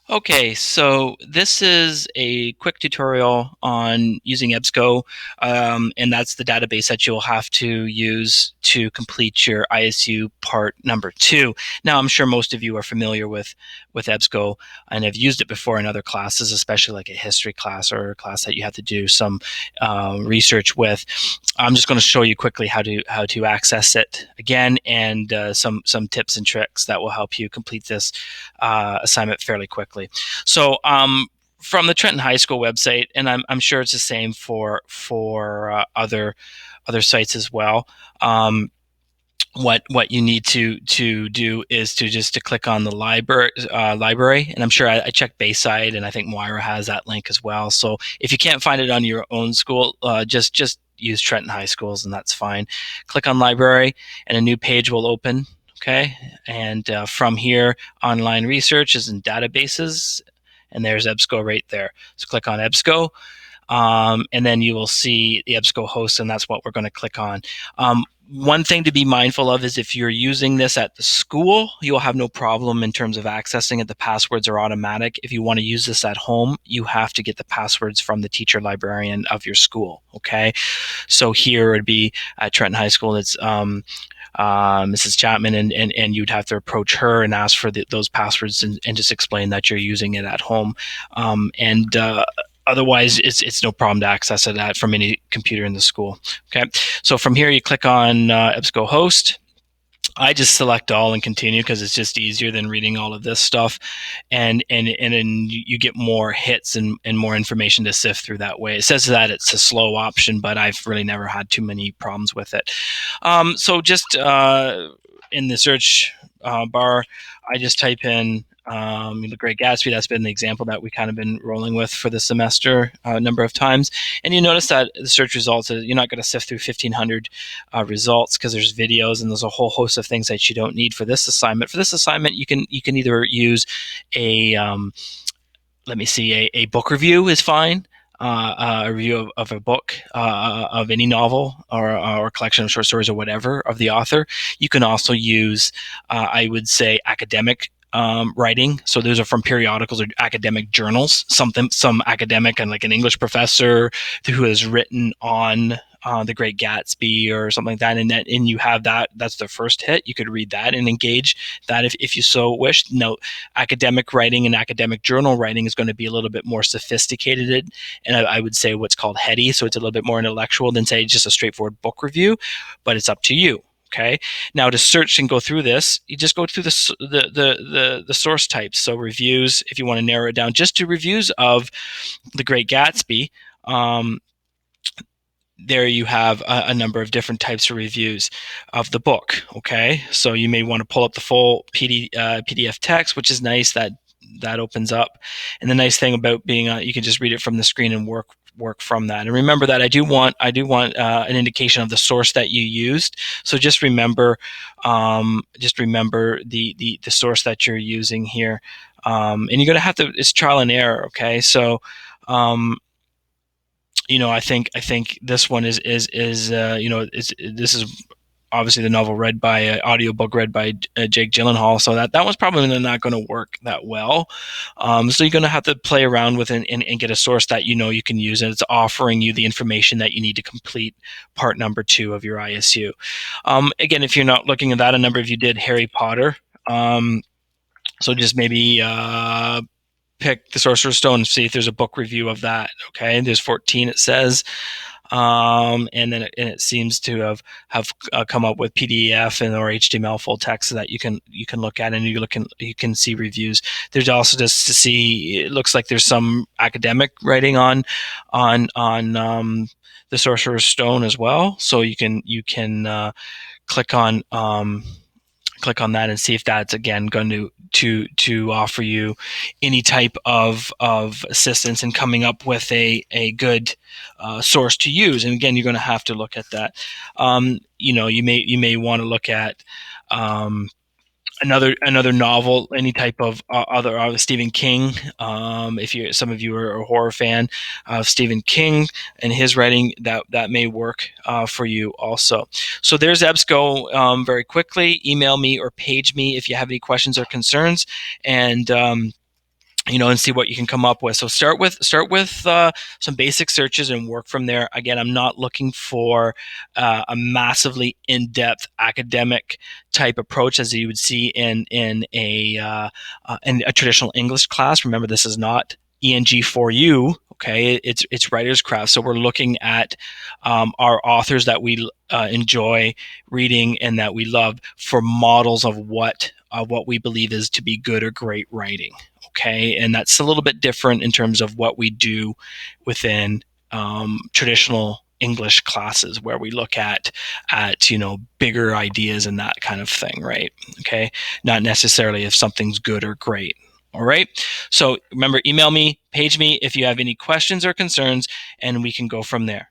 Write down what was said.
Okay, so this is a quick tutorial on using Ebsco, and that's the database that you'll have to use to complete your ISU part number 2. Now, I'm sure most of you are familiar with Ebsco and have used it before in other classes, especially like a history class or a class that you have to do some research with. I'm just going to show you quickly how to access it again, and some tips and tricks that will help you complete this assignment fairly quickly. So from the Trenton High School website, and I'm sure it's the same for other sites as well. What you need to do is to click on the library, and I'm sure I checked Bayside, and I think Moira has that link as well. So if you can't find it on your own school, just use Trenton High Schools, and that's fine. Click on library, and a new page will open. Okay, and from here, online research is in databases, and there's EBSCO right there. So click on EBSCO, and then you will see the EBSCO host, and that's what we're going to click on. One thing to be mindful of is if you're using this at the school, you'll have no problem in terms of accessing it. The passwords are automatic. If you want to use this at home, you have to get the passwords from the teacher librarian of your school. Okay, so here would be at Trenton High School. It's Mrs. Chapman, and you'd have to approach her and ask for those passwords, and just explain that you're using it at home. And Otherwise, it's no problem to access it from any computer in the school. Okay, so from here you click on EBSCO host. I just select all and continue because it's just easier than reading all of this stuff, and then you get more hits and more information to sift through that way. It says that it's a slow option, but I've really never had too many problems with it. So just in the search bar, I just type in The Great Gatsby. That's been the example that we kind of been rolling with for the semester a number of times. And you notice that the search results, you're not going to sift through 1,500 results because there's videos and there's a whole host of things that you don't need for this assignment. For this assignment, you can either use a let me see, a book review is fine. A review of a book, of any novel or collection of short stories or whatever of the author. You can also use, I would say, academic writing. So those are from periodicals or academic journals. Some academic and like an English professor who has written on The Great Gatsby or something like that, and you have that's the first hit. You could read that and engage that if you so wish. Now, academic writing and academic journal writing is going to be a little bit more sophisticated, and I would say what's called heady. So it's a little bit more intellectual than say just a straightforward book review, but it's up to you. Okay. Now to search and go through this, you just go through the source types. So reviews, if you want to narrow it down just to reviews of The Great Gatsby, there you have a number of different types of reviews of the book. Okay, so you may want to pull up the full PDF text, which is nice. That opens up, and the nice thing about being you can just read it from the screen and work from that. And remember that I do want an indication of the source that you used. So just remember the source that you're using here, and you're going to have to. It's trial and error. Okay, so. I think this one is this is obviously the novel read by audiobook read by Jake Gyllenhaal, so that one's probably not going to work that well. So you're going to have to play around with it and get a source that you can use, and it's offering you the information that you need to complete part number 2 of your ISU. Again, if you're not looking at that, a number of you did Harry Potter. So just maybe pick the Sorcerer's Stone and see if there's a book review of that. Okay, there's 14, it says, and then it seems to have come up with PDF and or HTML full text so that you can look at, and you can see reviews. There's also just to see. It looks like there's some academic writing on the Sorcerer's Stone as well. So you can click on that and see if that's again going to offer you any type of assistance in coming up with a good source to use. And again, you're going to have to look at that. You may want to look at another novel, any type of other Stephen King. If some of you are a horror fan of Stephen King and his writing, that may work for you also. So there's EBSCO. Very quickly, email me or page me if you have any questions or concerns, and and see what you can come up with. So start with some basic searches and work from there. Again, I'm not looking for a massively in-depth academic type approach as you would see in a traditional English class. Remember, this is not ENG for you. Okay, it's writer's craft. So we're looking at our authors that we enjoy reading and that we love for models of what we believe is to be good or great writing. Okay, and that's a little bit different in terms of what we do within traditional English classes, where we look at bigger ideas and that kind of thing, right? Okay, not necessarily if something's good or great. All right. So remember, email me, page me if you have any questions or concerns, and we can go from there.